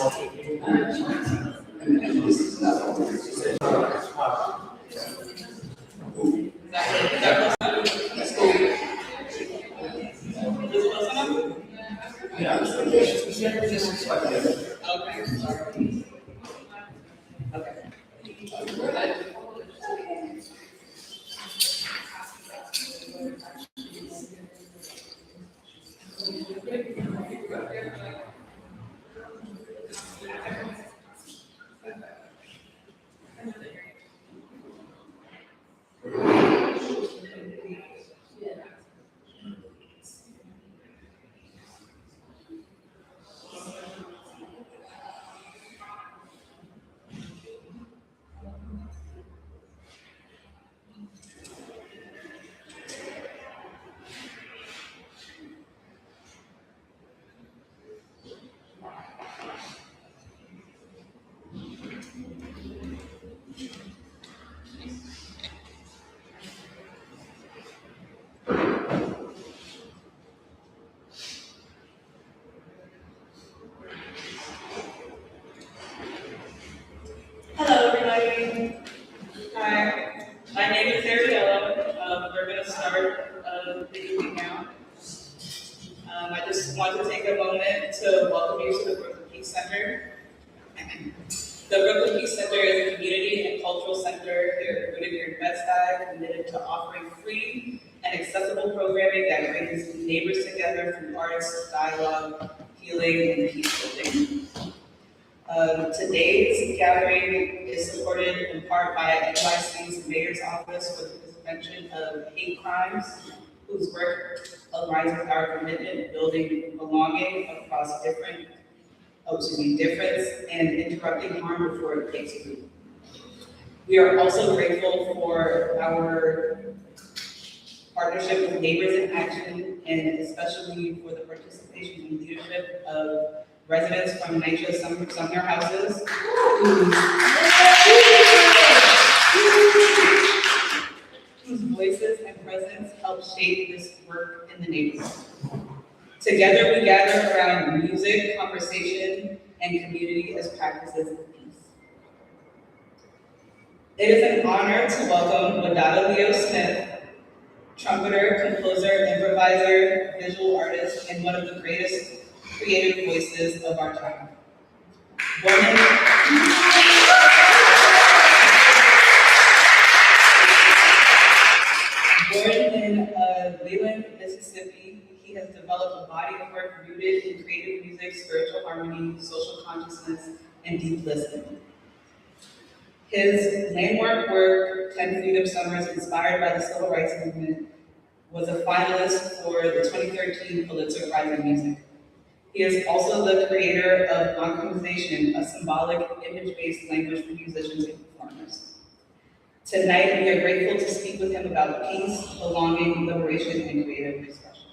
And this is not only let's go. Yeah, so this is like Hello, everybody. Hi, my name is Ariella. We're going to start the evening now. I just want to take a moment to welcome you to the Brooklyn Peace Center. The Brooklyn Peace Center is a community and cultural center here rooted here in Bed-Stuy, committed to offering free and accessible programming that brings neighbors together through arts, dialogue, healing, and peace building. Today's gathering is supported in part by NYC's Mayor's Office for the Prevention of Hate Crimes, whose work aligns with our commitment to building belonging across difference and interrupting harm before it takes root. We are also grateful for our partnership with Neighbors in Action, and especially for the participation and leadership of residents from NYCHA Sumner Houses, whose voices and presence help shape this work in the neighborhood. Together we gather around music, conversation, and community as practices of peace. It is an honor to welcome Wadada Leo Smith, trumpeter, composer, improviser, visual artist, and one of the greatest creative voices of our time. Born in Leland, Mississippi, he has developed a body of work rooted in creative music, spiritual harmony, social consciousness, and deep listening. His landmark work, 10 Freedom Summers, inspired by the Civil Rights Movement, was a finalist for the 2013 Pulitzer Prize in Music. He is also the creator of culmination, a symbolic, image-based language for musicians and performers. Tonight, we are grateful to speak with him about peace, belonging, liberation, and creative expression.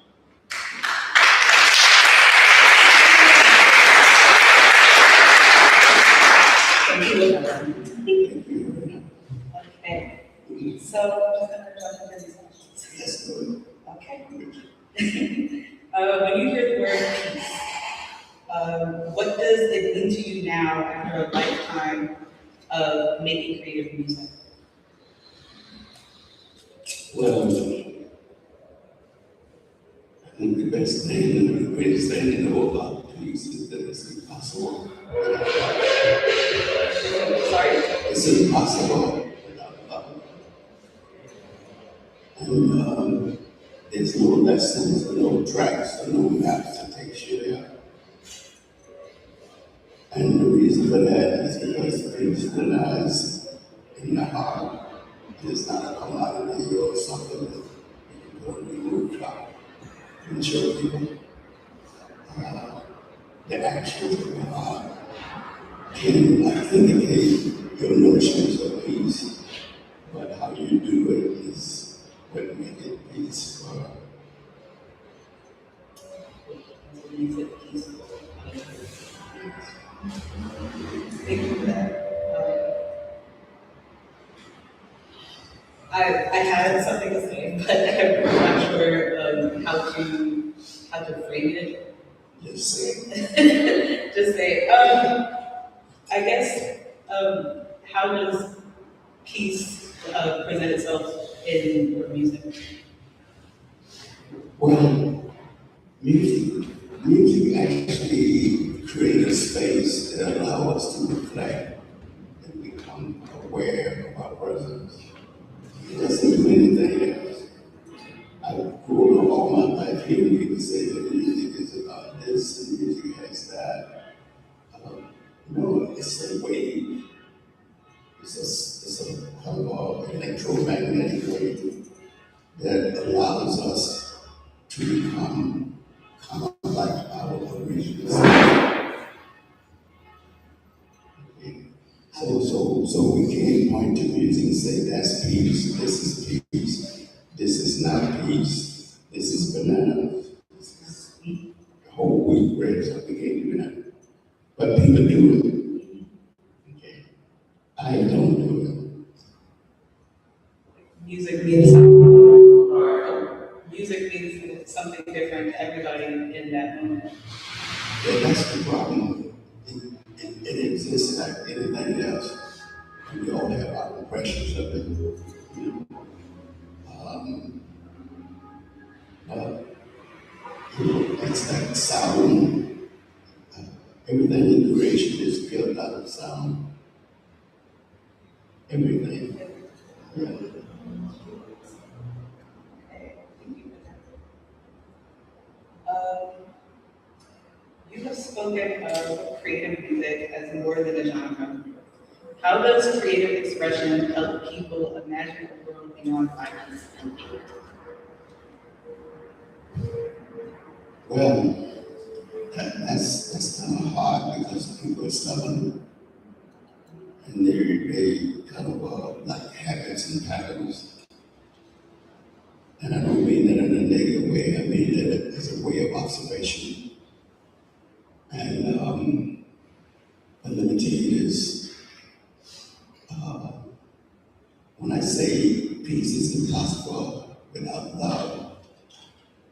Okay, so I'm just going to jump into these questions. Yes, good. Okay. When you hear the word peace, what does it mean to you now after a lifetime of making creative music? Well, I think the best thing and the greatest thing to know about peace is that it's impossible. Sorry? It's impossible without love. And there's no lessons, no tracks, no maps to take you there. And the reason for that is because peace lies in the heart. It's not a commodity or something that you can put on your rooftop and show people. The actions of your heart can authenticate your notions of peace, but how you do it is what makes it peaceful. Thank you for that. I had something to say, but I'm not sure how to frame it. Just say. Just say, I guess, how does peace present itself in your music? Well, music actually creates a space that allows us to reflect and become aware of our presence. It doesn't do anything else. I grew up all my life hearing people say that music is about this and music has that. No, it's a wave. It's a kind of electromagnetic wave that allows us to become kind of like our original self. Okay? So we can't point to music and say that's peace, this is peace, this is not peace, this is bananas, this is whole wheat bread, so we can't do that. But people do it. Okay? I don't do it. Music means music means something different to everybody in that moment. Yeah, that's the problem. It exists like anything else. And we all have our impressions of it. You know, um, uh, it's like sound. Uh, Everything in creation is built out of sound. Everything. Yeah. Um, you have spoken of creative music as more than a genre. How does creative expression help people imagine a world beyond violence and hate? Well, that's kind of hard because people are stubborn and they kind of like habits and patterns. And I don't mean that in a negative way. I mean that as a way of observation. And but let me tell you this: when I say peace is impossible without love,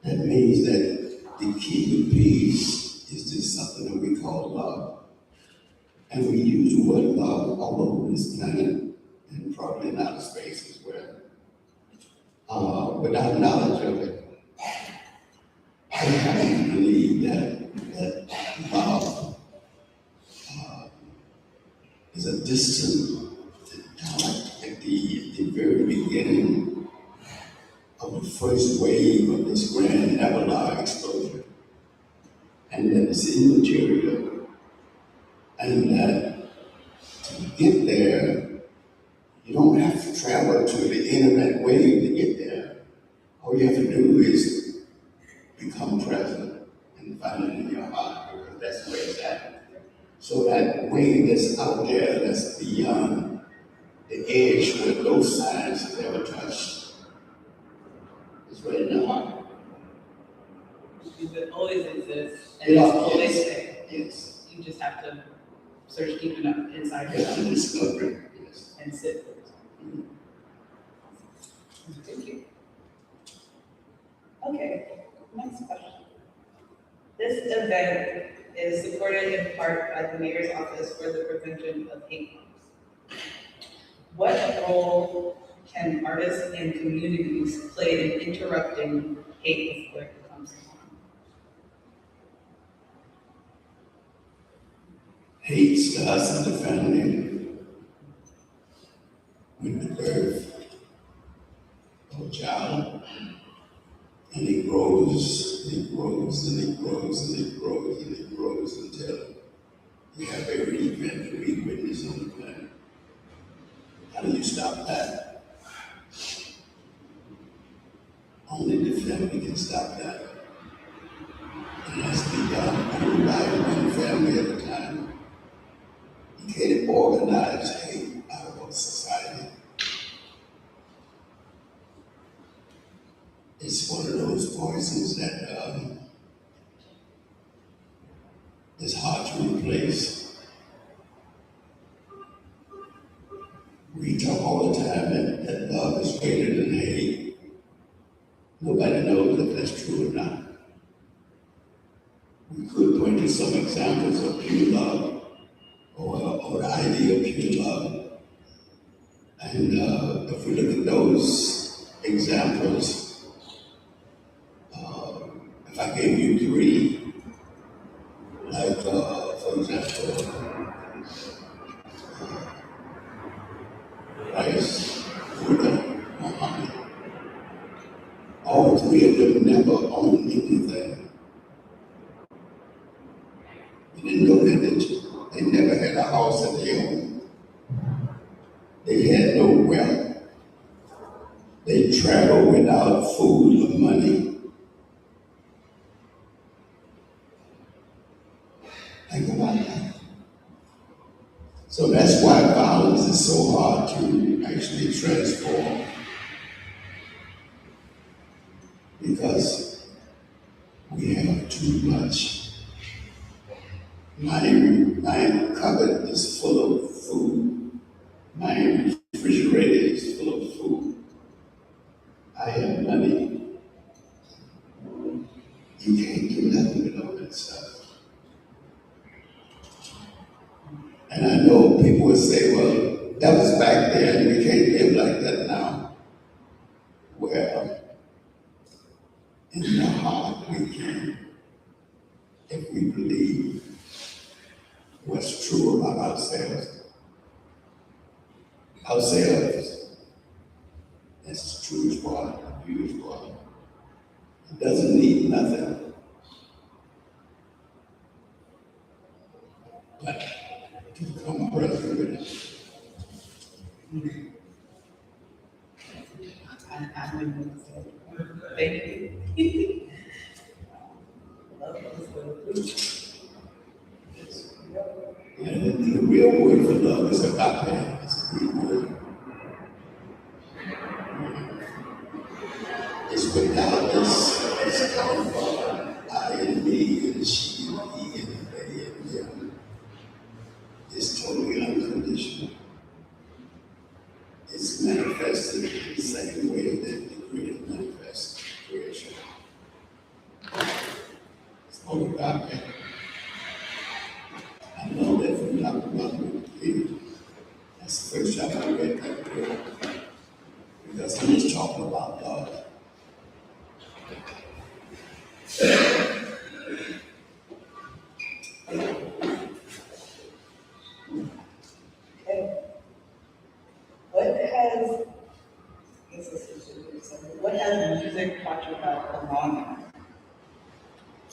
that means that the key to peace is just something that we call love. And we use the word love all over this planet and probably in outer space as well. Without knowledge of it, I happen to believe that love is a distant, kind of like at the very beginning of the first wave of this grand Avalar explosion. And that it's immaterial. And that to get there, you don't have to travel to the internet wave to get there. All you have to do is become present and find it in your heart, because that's where it's at. So that wave that's out there, that's beyond the edge where no science has ever touched, is right in the heart. It always exists, and Yeah, it's always yes, there. yes. You just have to search deep enough inside Yeah, yourself to discover it, yes. and sit with it. Thank you. Okay, next question. This event is supported in part by the Mayor's Office for the Prevention of Hate Crimes. What role can artists and communities play in interrupting hate before it becomes harm? Hate starts in the family with the birth of a child, and it grows, and it grows, and it grows, and it grows, and it grows until you have every event that we witness on the planet. How do you stop that? Only the family can stop that. And that's be done only by one family at a time. You can't organize hate out of a society. It's one of those poisons that is hard to replace. We talk all the time that love is greater than hate. Nobody knows if that's true or not. We could point to some examples of pure love or baby love. And if we look at those examples, if I gave you three, like for example, Christ, Buddha, Muhammad, all three of them never owned anything. You didn't know that, did you? They never had a house that they owned. They had no wealth. They traveled without food or money. Think about that. So that's why violence is so hard to actually transform. Because we have too much. My cupboard is full of food. My refrigerator is full of food. I have money. You can't do nothing with all that stuff. And I know people would say, well, that was back then. We can't live like that now. Well, in the heart we can, if we believe what's true about ourselves. Ourselves, that's the truest part, the beautiful part. It doesn't need nothing but to become present with it. I wouldn't want to say. Thank you. Love is the fruit. And the real word for love is agape. It's a Greek word. It's without this, it's kind of I and me and she and he and they and them. It's totally unconditional. It's manifested in the same way that the Creator manifests creation. It's all about that. I know that from Dr. Martin Luther King. That's the first time I read that book. Because he was talking about love. What has music taught you about belonging,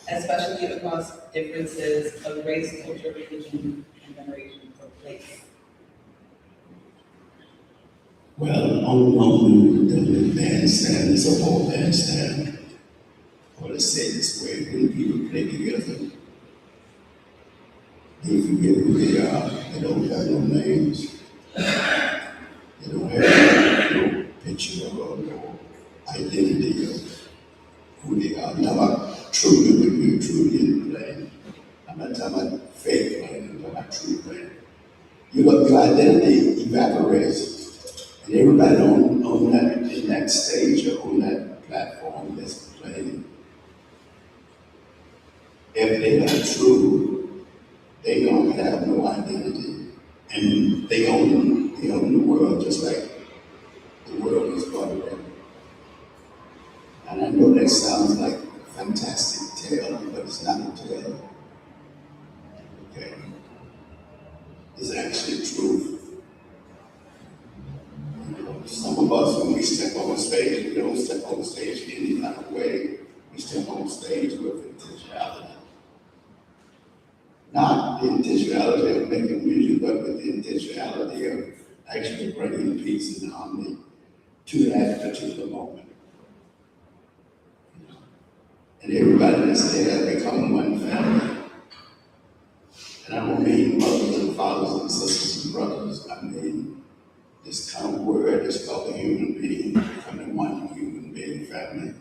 especially across differences of race, culture, religion, and generations of place? Well, on the bandstand, it's a whole bandstand. Or let's say this way, when people play together, they forget who they are. They don't have no names. They don't have no picture or no identity of who they are. I'm talking about truly when you're truly in playing. I'm not talking about fake playing, I'm talking about true playing. Your identity evaporates. And everybody on that in that stage or on that platform that's playing, if they're not true, they don't have no identity. And they own the world just like the world is part of them. And I know that sounds like a fantastic tale, but it's not a tale. Okay? It's actually truth. You know, some of us, when we step on stage, we don't step on stage any kind of way. We step on stage with intentionality. Not the intentionality of making music, but with the intentionality of actually bringing peace and harmony to that particular moment. And everybody that's there become one family. And I don't mean mothers and fathers and sisters and brothers. I mean this kind of word is called a human being, becoming one human being family.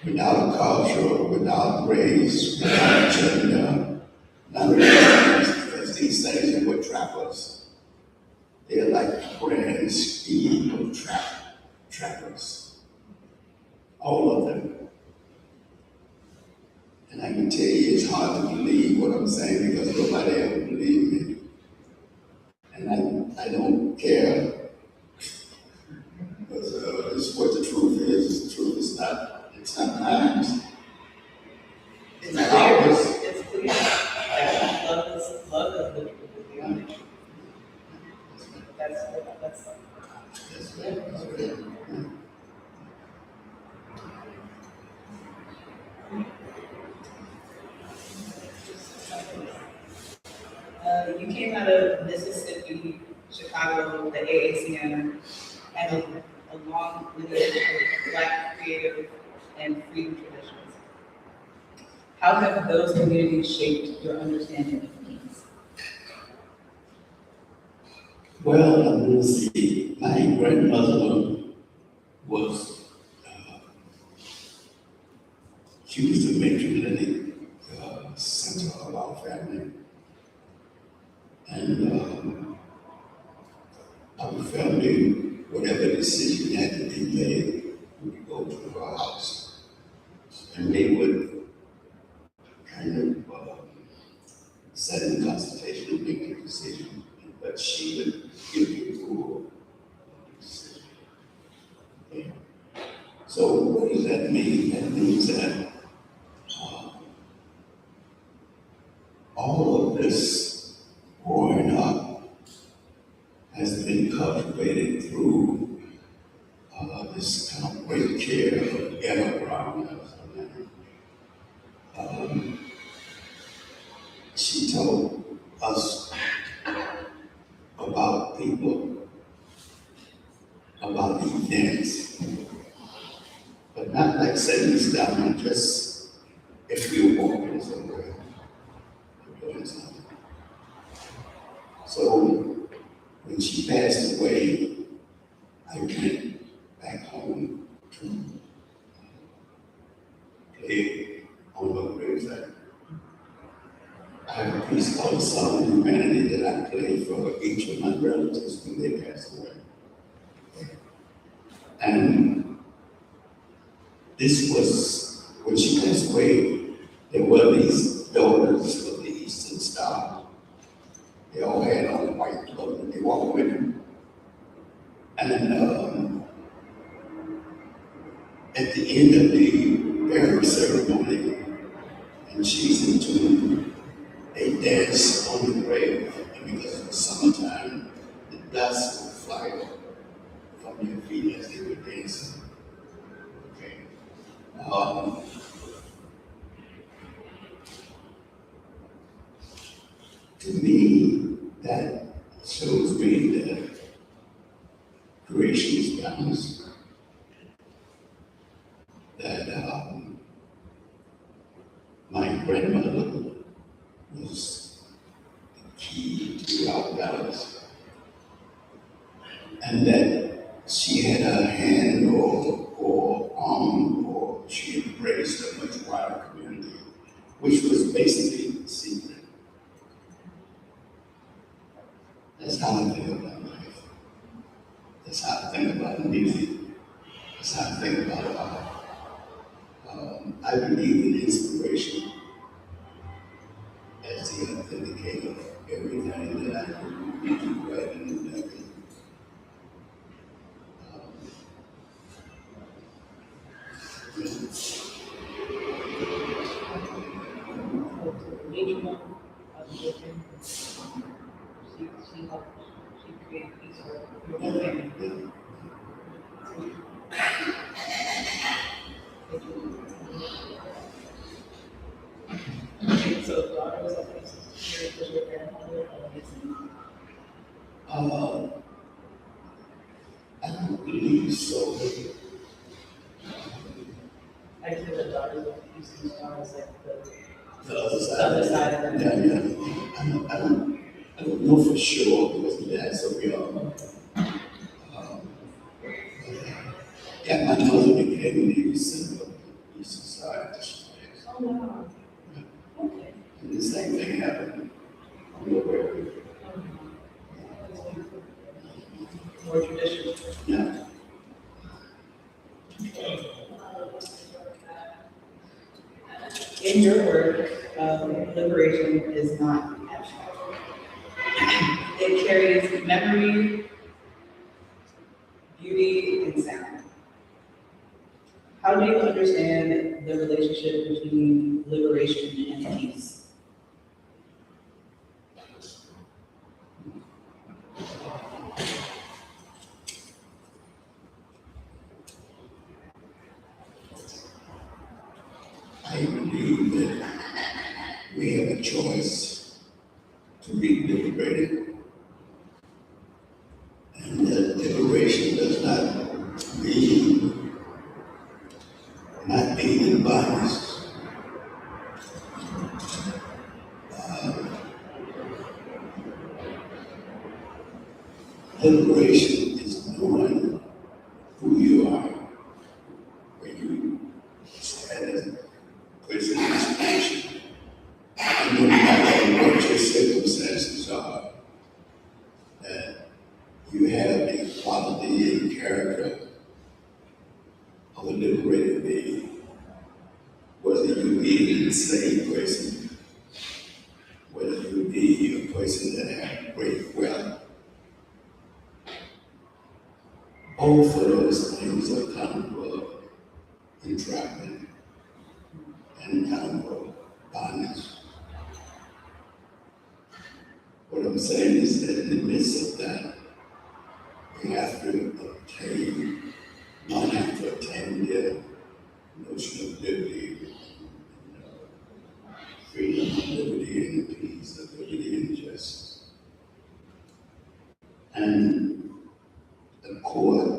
Without culture, without race, without gender, none of these things, because these things are what trap us. They're like a grand scheme of trappers. All of them. And I can tell you it's hard to believe what I'm saying because nobody ever believed me. That's That's right. Okay. you came out of Mississippi, Chicago, the AACM, and a long lineage of Black creative and freedom traditions. How have those communities shaped your understanding of peace? Well, I'm going to see. My grandmother was, she was the matrilineal center of our family. And our family, whatever decision had to be made, we would go to her house. And they would kind of set in consultation and make a decision. But she would give you rule of the decision. Okay. So what does that mean? That means that all of this growing up has been cultivated through this kind of great care of Emma Brown. She told us about people, about events, but not like setting us down and just if we were walking somewhere or doing something. So when she passed away, I went back home to play on her gravesite. I have a piece called Song of Humanity that I played for each of my relatives when they passed away. And this was, when she passed away, there were these daughters of the Eastern Star. They all had on white clothing, they walked with them. And at the end of the burial ceremony, and she's entombed, they dance on the grave. And because it was summertime, the dust would fly from their feet as they were dancing. Okay. To me, that shows me that creation is balanced. That my grandmother was the key to our balance, and that she had a hand or arm, or she embraced a much wider community, which was basically secret. That's how I think about life. That's how I think about music. That's how I think about art. I believe in inspiration as the authenticator of everything that I do, writing and nothing. She created peace for your family. So daughters of peace, your grandmother, I don't believe so. I think the daughters of Houston Stars like The other side. the other side of Yeah, them. yeah. I don't know for sure because that's so young. Yeah, my mother became the center of the Eastern Side. Oh wow. Okay. And the same thing happened on the way. More traditional. Yeah. In your work, liberation is not abstract. It carries memory, beauty, and sound. How do you understand the relationship between liberation and peace? to be liberated. And that liberation does not mean not being in bondage. Liberation is knowing who you are when you stand as a person in this nation. And no matter what your circumstances are, that you have the quality and character of a liberated being. Whether you be an enslaved person, whether you be a person that has great wealth, both of those things are accountable entrapment and accountable bondage. What I'm saying is that in the midst of that, we have to obtain, not have to obtain the notion of liberty, freedom, liberty, and peace, of liberty and justice. And the court,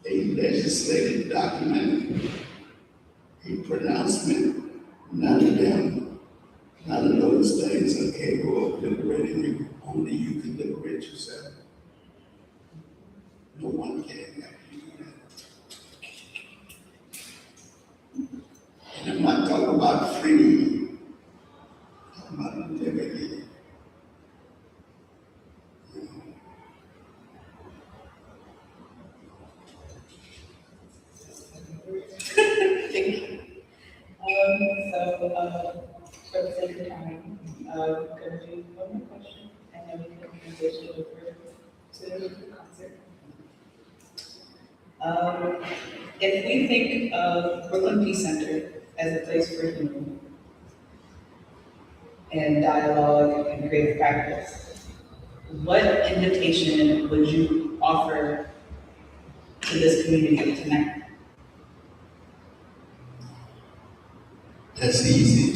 a legislative document, a pronouncement, none of them, none of those things are capable of liberating you. Only you can liberate yourself. No one can help you do that. And I'm not talking about freedom, I'm talking about liberty. Thank you. For the sake of time, I'm going to do one more question, and then we can transition over to the concert. If we think of Brooklyn Peace Center as a place for healing and dialogue and creative practice, what invitation would you offer to this community tonight? That's easy.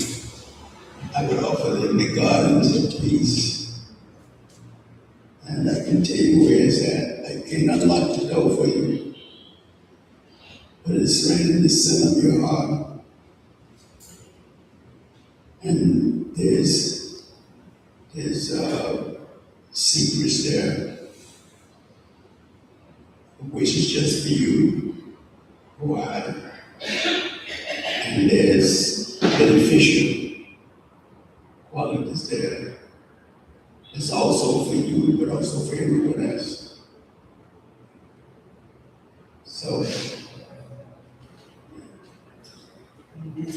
I would offer them the gardens of peace. And I can tell you where it's at. I can't unlock the door for you. But it's right in the center of your heart. And there's secrets there, which is just for you. Why? And there's beneficial qualities there. It's also for you, but also for everyone else. So, Thank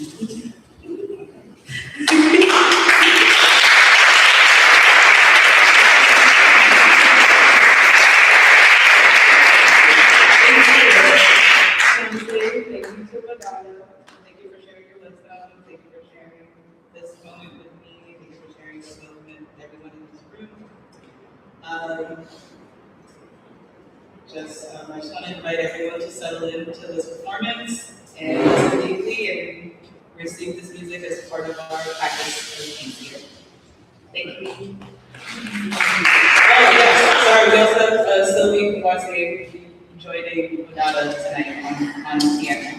you to Wadada. Thank you for sharing your wisdom. Thank you for sharing this moment with me. Thank you for sharing this moment with everyone in this room. I just want to invite everyone to settle into this performance and listen deeply and receive this music as part of our practice of peace here. Thank you. Oh, yeah, sorry, we also have Sylvie Kawase joining Wadada tonight on piano.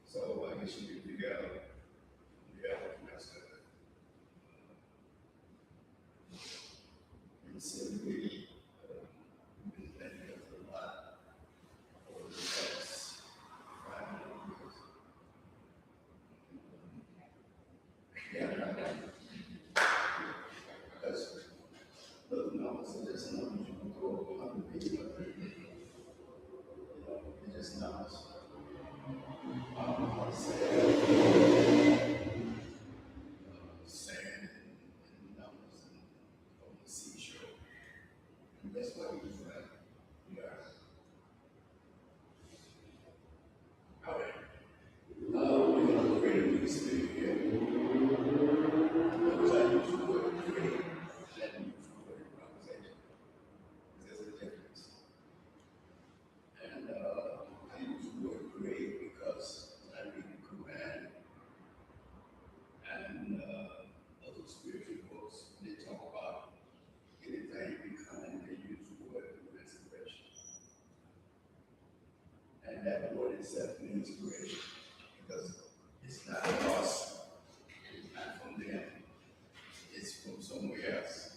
So I guess you could figure out, yeah, that's good. And simply, been thinking a lot over the past 5 years. Yeah, that's, but no, so there's no, you can go on the video, it just knows. Sand and numbers and on the seashore. And that's what he was like. Yeah. Okay. We're gonna create a music video here. Because I use the word create. That use the word improvisation. There's a difference. And I use the word create because I read the Quran and other spiritual books. They talk about anything becoming, they use the word restoration. And that word itself means inspiration because it's not us, it's not from them, it's from somewhere else.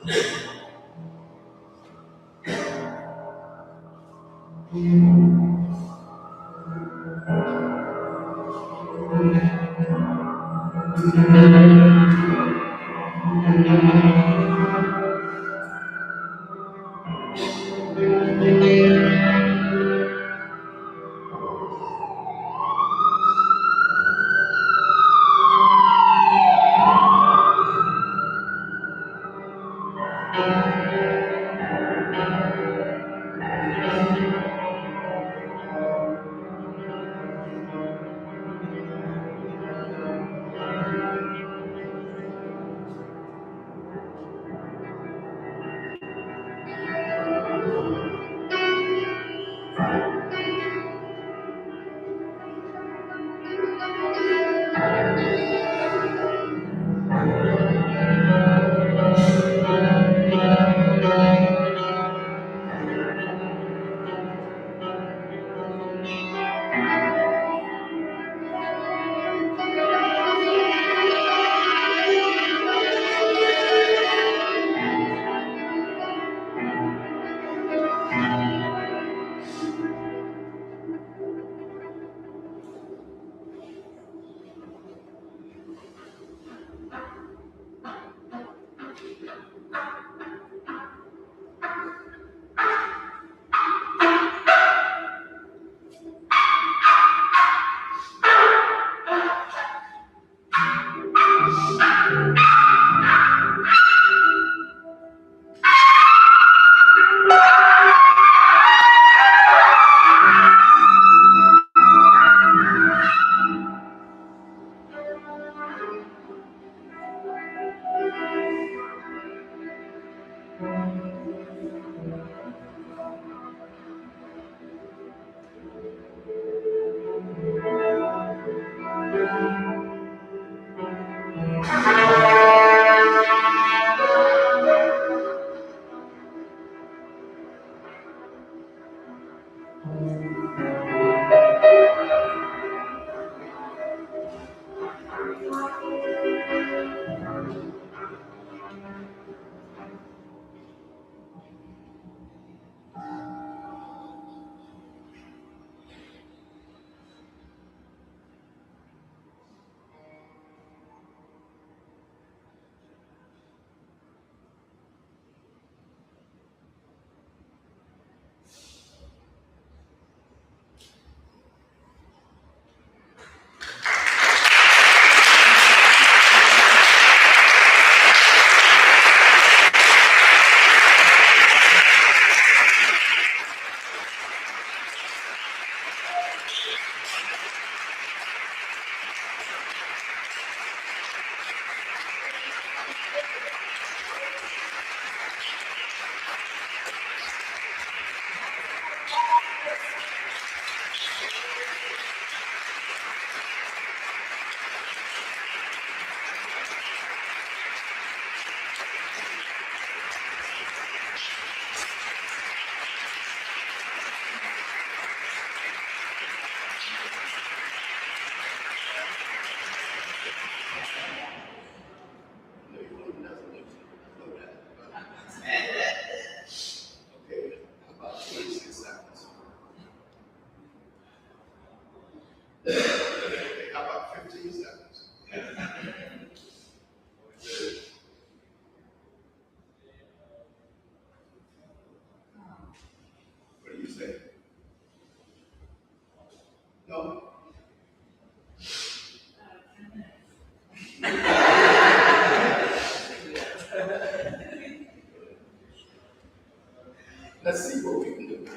No, you want nothing. Know that. Okay, how about 26 seconds? Okay, how about 15 seconds? What do you say? No? Let's see what we can do.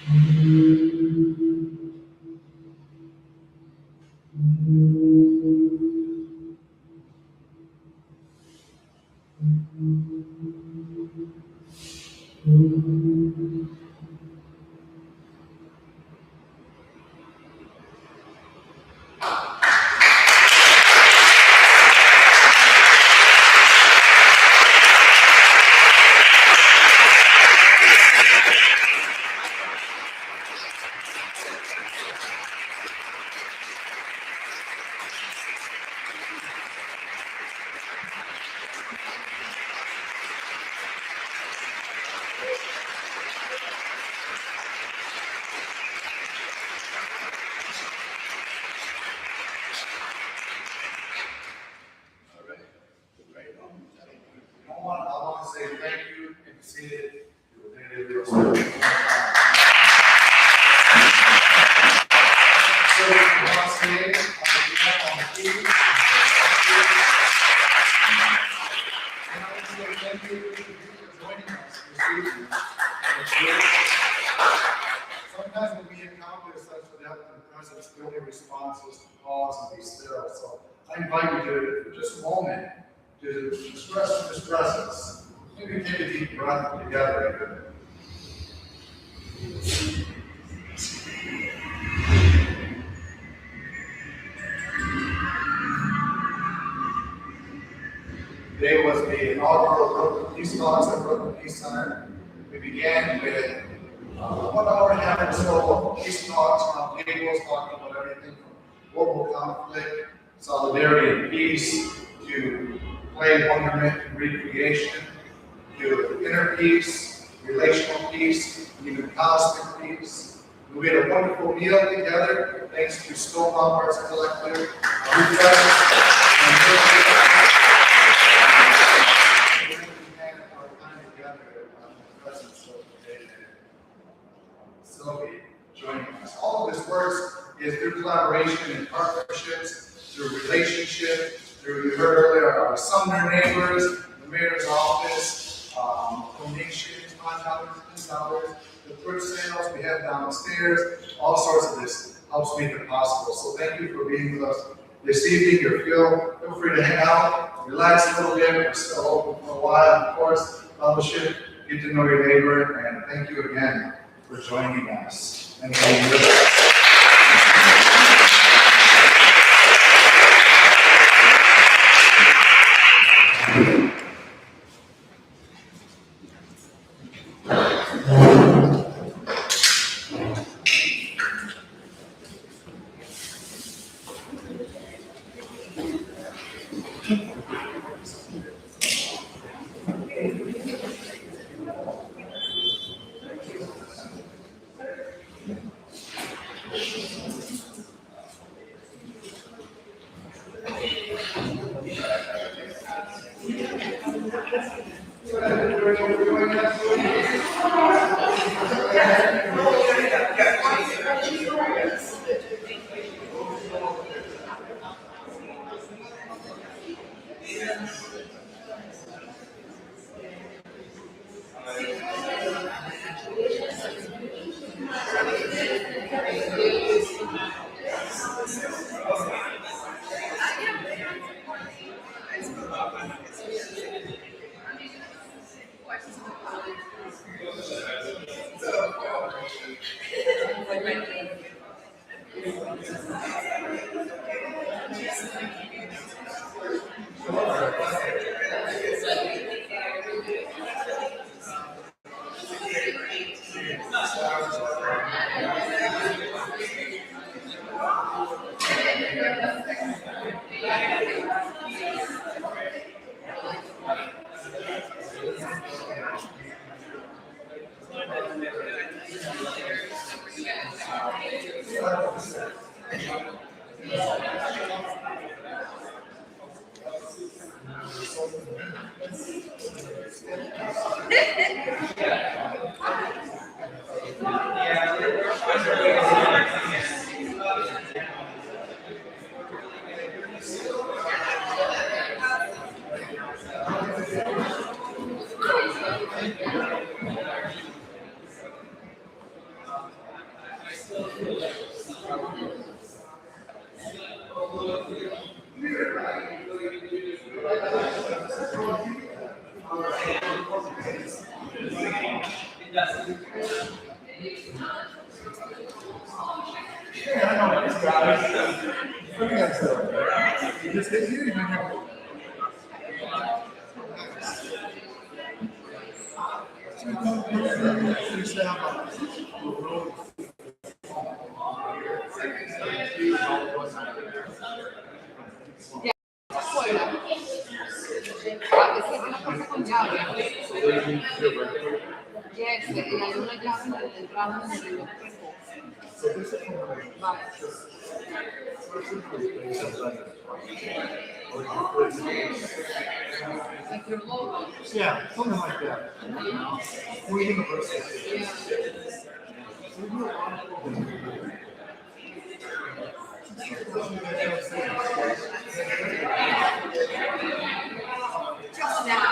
I want to say thank you and see it. So once again, on the key. And I want to say thank you for joining us this evening. Sometimes when we encounter such depth and presence, the only response is to pause and be still. So I invite you to, for just a moment, to express His presence. Maybe take a deep breath together. Today was the inaugural Brooklyn Peace Talks at Brooklyn Peace Center. We began with 1 hour and a half or so of peace talks around tables, talking about everything from global conflict, solidarity, and peace, to play, wonderment, and recreation, to inner peace, relational peace, and even cosmic peace. We had a wonderful meal together, thanks to Stonewall Arts Collective, Sylvie joining us. All of this works is through collaboration and partnerships, through relationship, through, you heard earlier, our Sumner neighbors, the mayor's office, donations, $5, $10, the fruit sales we have downstairs, all sorts of this helps make it possible. So thank you for being with us this evening. Feel free to hang out, relax a little bit. We're still open for a while. Of course, fellowship, get to know your neighbor, and thank you again for joining us and being with us. Yeah, I know these guys. Look at that. Just they didn't even have. Yes, y hay una llave en la entrada donde yo recojo. Like your logo. Yeah, something like that. We're university. Just now.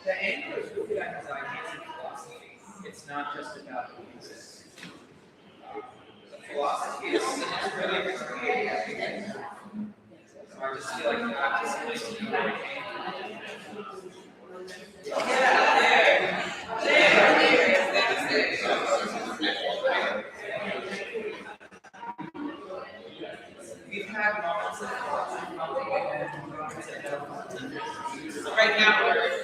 The anchor is really that design philosophy. It's not just about music. The philosophy is really creating. So I just feel like that just we've had moments of philosophy. Right now,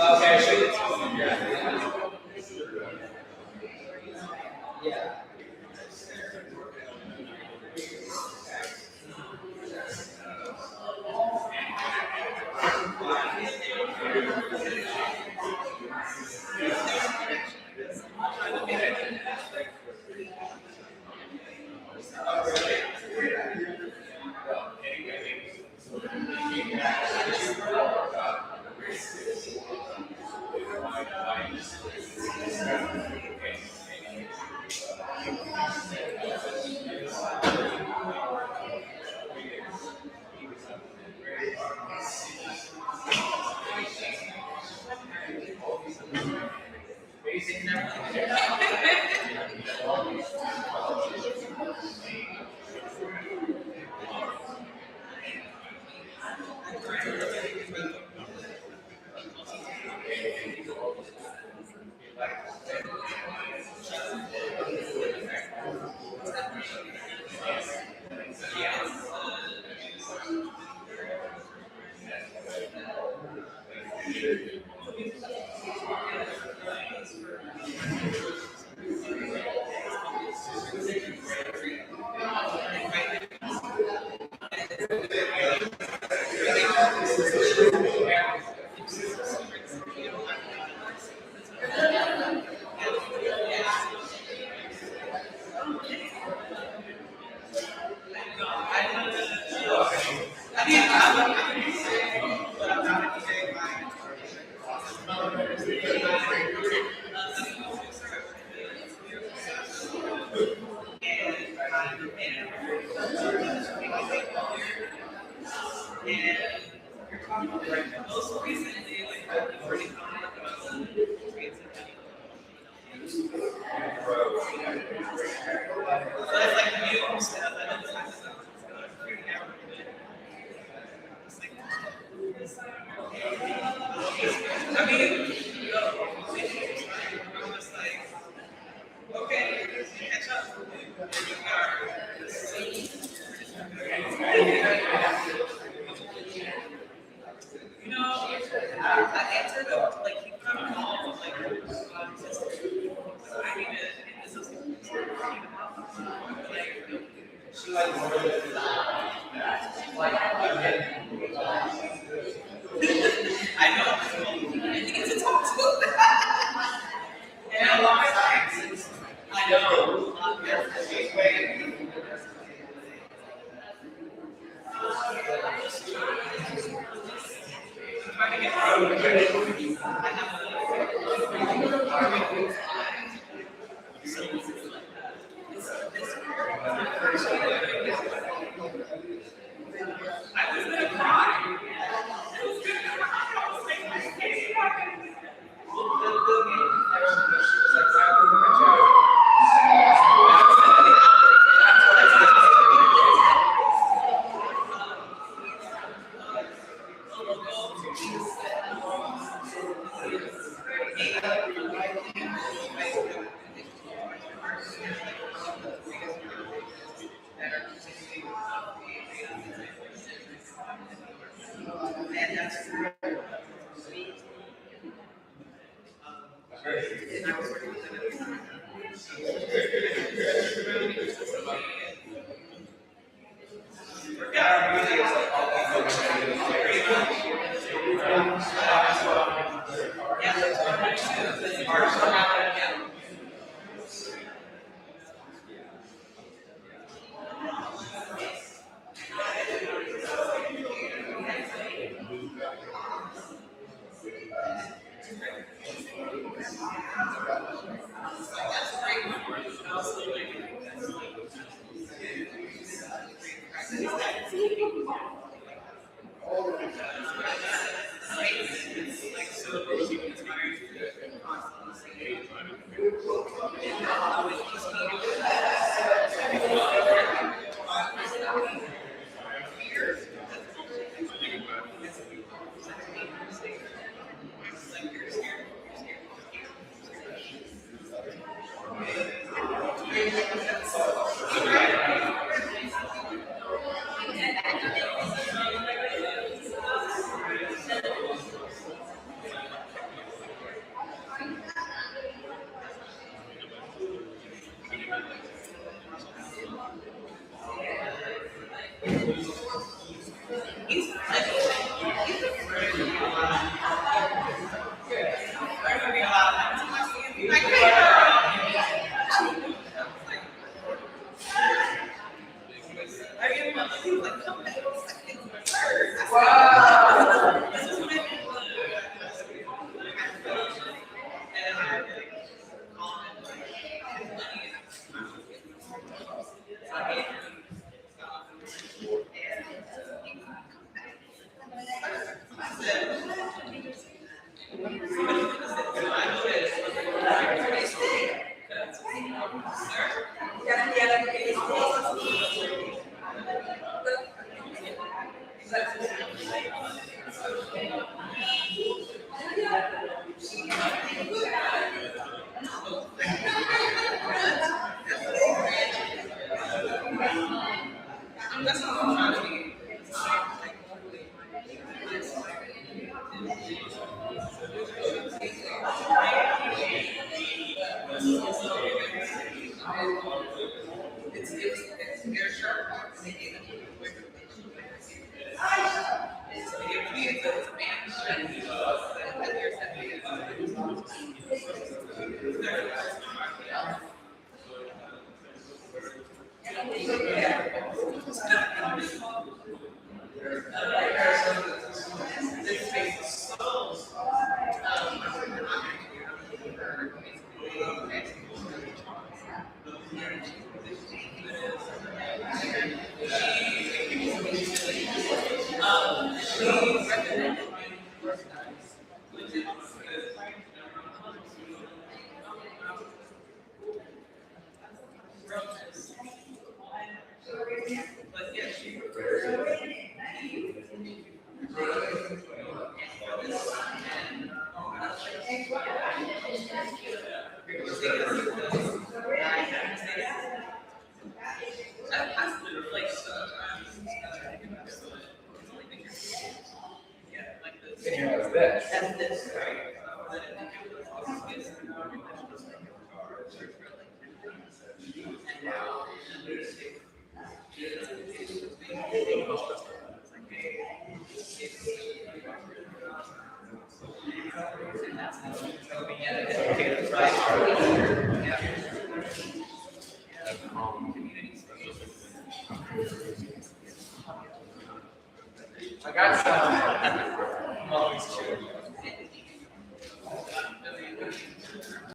Okay, sure. Yeah.